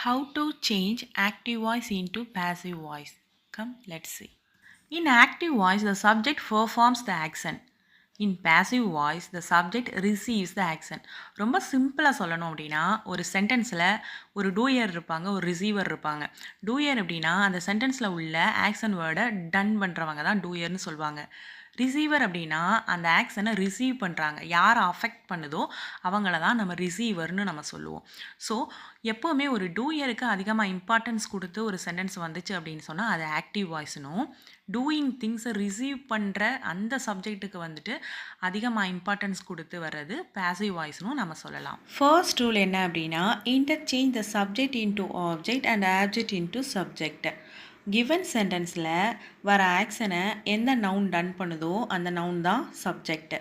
How to change active voice into passive voice? Come, let's see. In active voice, the subject performs the action. In passive voice, the subject receives the action. ரொம்ப சிம்பிளாக சொல்லணும் அப்படின்னா ஒரு சென்டென்ஸில் ஒரு doer இருப்பாங்க, ஒரு receiver இருப்பாங்க. Doer அப்படின்னா அந்த சென்டென்ஸில் உள்ள ஆக்ஷன் வேர்டை டன் பண்ணுறவங்க தான் டூயர்னு சொல்லுவாங்க. ரிசீவர் அப்படின்னா அந்த ஆக்ஷனை ரிசீவ் பண்ணுறாங்க, யாரை அஃபெக்ட் பண்ணுதோ அவங்கள தான் நம்ம ரிசீவர்னு நம்ம சொல்லுவோம். ஸோ எப்போவுமே ஒரு டூயருக்கு அதிகமாக இம்பார்ட்டன்ஸ் கொடுத்து ஒரு சென்டென்ஸ் வந்துச்சு அப்படின்னு சொன்னால் அது ஆக்டிவ் வாய்ஸ்னும், டூயிங் திங்ஸை ரிசீவ் பண்ணுற அந்த சப்ஜெக்ட்டுக்கு வந்துட்டு அதிகமாக இம்பார்ட்டன்ஸ் கொடுத்து வர்றது பேசிவ் வாய்ஸ்னும் நம்ம சொல்லலாம். ஃபர்ஸ்ட் ரூல் என்ன அப்படின்னா, interchange the subject into object and object into subject. Given சென்டென்ஸில் வர ஆக்ஷனை எந்த நவுன் டன் பண்ணுதோ அந்த நவுன் தான் சப்ஜெக்ட்.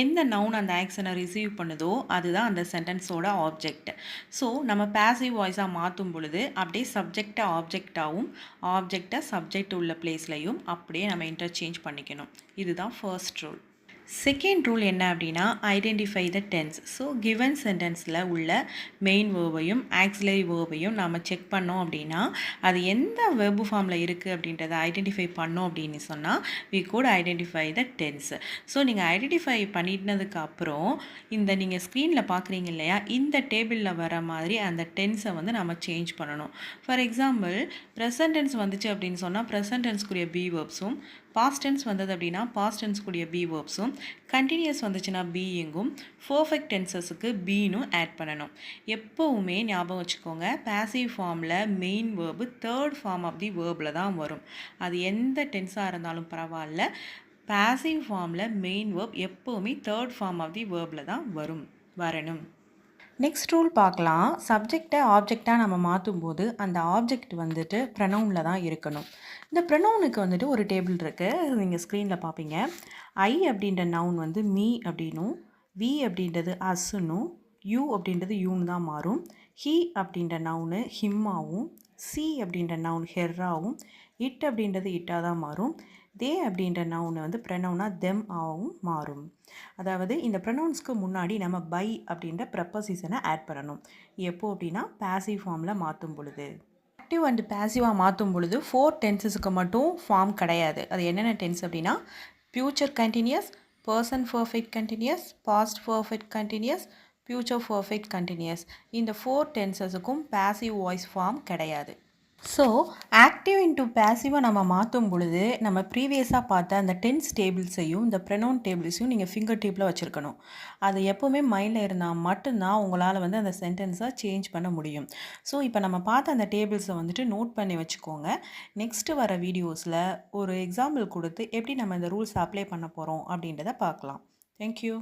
எந்த நவுன் அந்த ஆக்ஷனை ரிசீவ் பண்ணுதோ அதுதான் அந்த சென்டென்ஸோட ஆப்ஜெக்ட். ஸோ நம்ம பேசிவ் வாய்ஸாக மாற்றும் பொழுது அப்படியே சப்ஜெக்டை ஆப்ஜெக்டாகவும் ஆப்ஜெக்டை சப்ஜெக்ட் உள்ள பிளேஸ்லையும் அப்படியே நம்ம இன்டர்சேஞ்ச் பண்ணிக்கணும். இதுதான் ஃபர்ஸ்ட் ரூல். செகண்ட் ரூல் என்ன அப்படின்னா, identify the tense. So given சென்டென்ஸில் உள்ள மெயின் வேர்பையும் ஆக்சிலரி வேர்பையும் நம்ம செக் பண்ணோம் அப்படின்னா அது எந்த வேர்பு ஃபார்மில் இருக்குது அப்படின்றத ஐடென்டிஃபை பண்ணோம் அப்படின்னு சொன்னால் we could identify the tense. So நீங்கள் ஐடென்டிஃபை பண்ணினதுக்கு அப்புறம் இந்த நீங்கள் ஸ்க்ரீனில் பார்க்குறீங்க இல்லையா, இந்த டேபிளில் வர மாதிரி அந்த டென்ஸை வந்து நம்ம சேஞ்ச் பண்ணணும். ஃபார் எக்ஸாம்பிள் ப்ரெசன்ட் டென்ஸ் வந்துச்சு அப்படின்னு சொன்னால் ப்ரெசன்ட் டென்ஸ்க்குரிய பி வேர்ப்ஸும், பாஸ்ட் டென்ஸ் வந்தது அப்படின்னா பாஸ்ட் டென்ஸ்க்குரிய பி வேர்ப்ஸும், கண்டினியூஸ் வந்துச்சுன்னா பீயிங்கும், பர்ஃபெக்ட் டென்சஸுக்கு பீனும் ஆட் பண்ணணும். எப்போவுமே ஞாபகம் வச்சுக்கோங்க, பேசிவ் ஃபார்மில் main verb third form of the வேர்பில் தான் வரும். அது எந்த டென்ஸாக இருந்தாலும் பரவாயில்ல, பேசிவ் ஃபார்மில் மெயின் வேர்ப் எப்போவுமே தேர்ட் ஃபார்ம் ஆஃப் தி வேர்பில் தான் வரணும். நெக்ஸ்ட் ரூல் பார்க்கலாம். சப்ஜெக்டை ஆப்ஜெக்டாக நம்ம மாற்றும் போது அந்த ஆப்ஜெக்ட் வந்துட்டு ப்ரனவுனில் தான் இருக்கணும். இந்த ப்ரனவுனுக்கு வந்துட்டு ஒரு டேபிள் இருக்குது, நீங்கள் ஸ்க்ரீனில் பார்ப்பீங்க. ஐ அப்படின்ற நவுன் வந்து மீ அப்படின்னும், வி அப்படின்றது அஸ்ஸுன்னும், யூ அப்படின்றது யூன்னு தான் மாறும். ஹி அப்படின்ற நவுனு ஹிம்மாவும், சி அப்படின்ற நவுன் ஹெர்ராவும், இட் அப்படின்றது இட்டாக தான் மாறும். தே அப்படின்ற நவுனை வந்து ப்ரனவுனாக தெம் ஆகவும் மாறும். அதாவது இந்த ப்ரனவுன்ஸ்க்கு முன்னாடி நம்ம பை அப்படின்ற ப்ரப்போசிஷனை ஆட் பண்ணணும். எப்போ அப்படின்னா பேசிவ் ஃபார்மில் மாற்றும் பொழுது. ஆக்டிவ் அண்ட் பேசிவாக மாற்றும் பொழுது 4 டென்சஸுக்கு மட்டும் ஃபார்ம் கிடையாது. அது என்னென்ன டென்ஸ் அப்படின்னா, future continuous, person perfect continuous, past perfect continuous, future perfect continuous. இந்த 4 டென்சஸுக்கும் பேசிவ் வாய்ஸ் ஃபார்ம் கிடையாது. ஸோ ஆக்டிவ் இன்ட்டு பேசிவாக நம்ம மாற்றும் பொழுது நம்ம ப்ரீவியஸாக பார்த்த அந்த டென்ஸ் டேபிள்ஸையும் இந்த ப்ரனவுன் டேபிள்ஸையும் நீங்கள் ஃபிங்கர் டிப்பில் வச்சுருக்கணும். அது எப்போவுமே மைண்டில் இருந்தால் மட்டும்தான் உங்களால் வந்து அந்த சென்டென்ஸை சேஞ்ச் பண்ண முடியும். ஸோ இப்போ நம்ம பார்த்த அந்த டேபிள்ஸை வந்துட்டு நோட் பண்ணி வச்சுக்கோங்க. நெக்ஸ்ட்டு வர வீடியோஸில் ஒரு எக்ஸாம்பிள் கொடுத்து எப்படி நம்ம இந்த ரூல்ஸ் அப்ளை பண்ண போகிறோம் அப்படின்றத பார்க்கலாம். தேங்க்யூ.